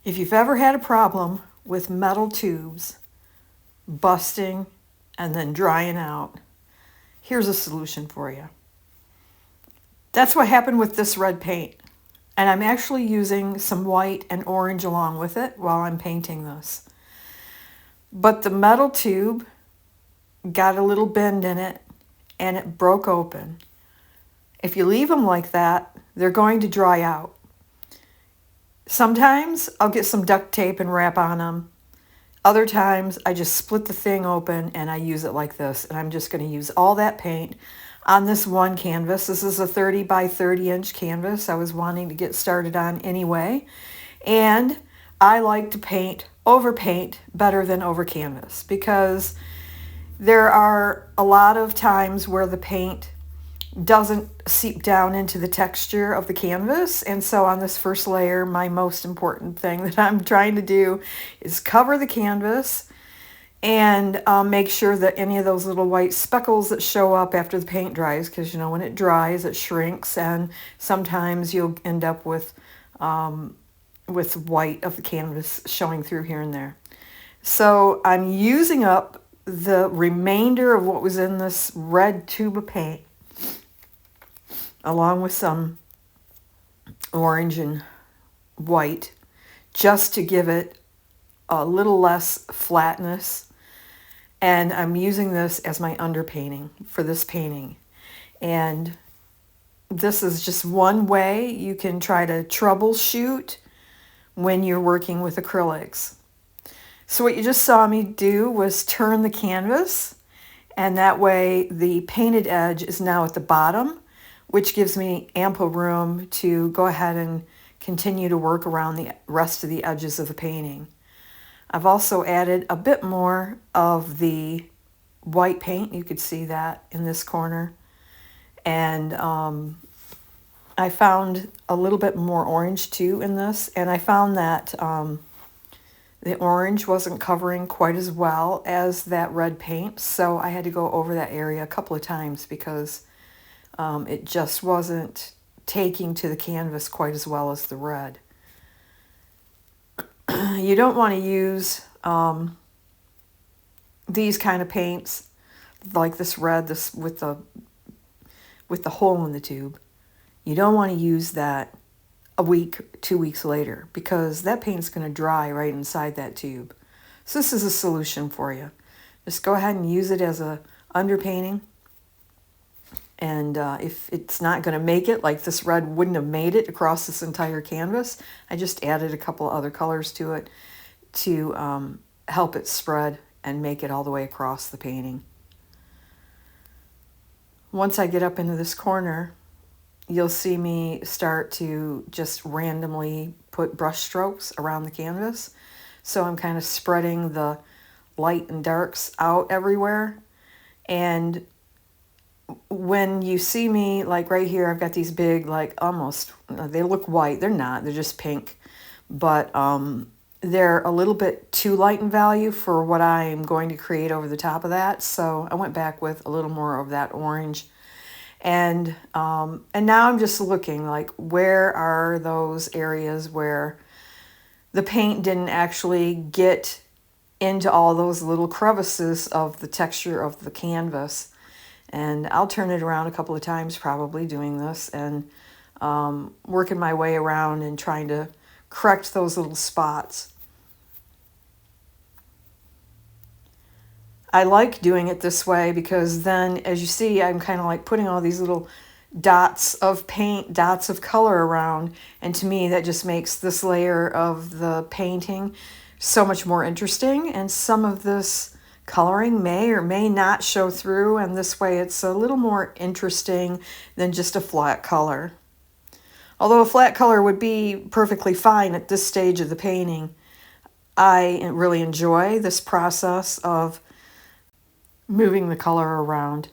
If you've ever had a problem with metal tubes busting and then drying out, here's a solution for you. That's what happened with this red paint. And I'm actually using some white and orange along with it while I'm painting this. But the metal tube got a little bend in it and it broke open. If you leave them like that, they're going to dry out. Sometimes I'll get some duct tape and wrap on them. Other times I just split the thing open and I use it like this. And I'm just going to use all that paint on this one canvas. This is a 30 by 30 inch canvas I was wanting to get started on anyway. And I like to paint over paint better than over canvas, because there are a lot of times where the paint doesn't seep down into the texture of the canvas. And so on this first layer, my most important thing that I'm trying to do is cover the canvas and make sure that any of those little white speckles that show up after the paint dries, because you know when it dries it shrinks, and sometimes you'll end up with white of the canvas showing through here and there. So I'm using up the remainder of what was in this red tube of paint, along with some orange and white, just to give it a little less flatness. And I'm using this as my underpainting for this painting. And this is just one way you can try to troubleshoot when you're working with acrylics. So what you just saw me do was turn the canvas, and that way the painted edge is now at the bottom, which gives me ample room to go ahead and continue to work around the rest of the edges of the painting. I've also added a bit more of the white paint. You could see that in this corner. And I found a little bit more orange too in this. And I found that the orange wasn't covering quite as well as that red paint. So I had to go over that area a couple of times because it just wasn't taking to the canvas quite as well as the red. You don't want to use these kind of paints like this red, this with the hole in the tube. You don't want to use that a week, 2 weeks later, because that paint's going to dry right inside that tube. So this is a solution for you. Just go ahead and use it as a underpainting. And if it's not going to make it, like this red wouldn't have made it across this entire canvas, I just added a couple other colors to it to help it spread and make it all the way across the painting. Once I get up into this corner, you'll see me start to just randomly put brush strokes around the canvas. So I'm kind of spreading the light and darks out everywhere. And when you see me, like right here, I've got these big, like almost, they look white. They're not, they're just pink. But they're a little bit too light in value for what I'm going to create over the top of that. So I went back with a little more of that orange. And now I'm just looking like, where are those areas where the paint didn't actually get into all those little crevices of the texture of the canvas. And I'll turn it around a couple of times probably doing this, and working my way around and trying to correct those little spots. I like doing it this way because then, as you see, I'm kind of like putting all these little dots of paint, dots of color around. And to me, that just makes this layer of the painting so much more interesting. And some of this coloring may or may not show through. And this way, it's a little more interesting than just a flat color. Although a flat color would be perfectly fine at this stage of the painting, I really enjoy this process of moving the color around.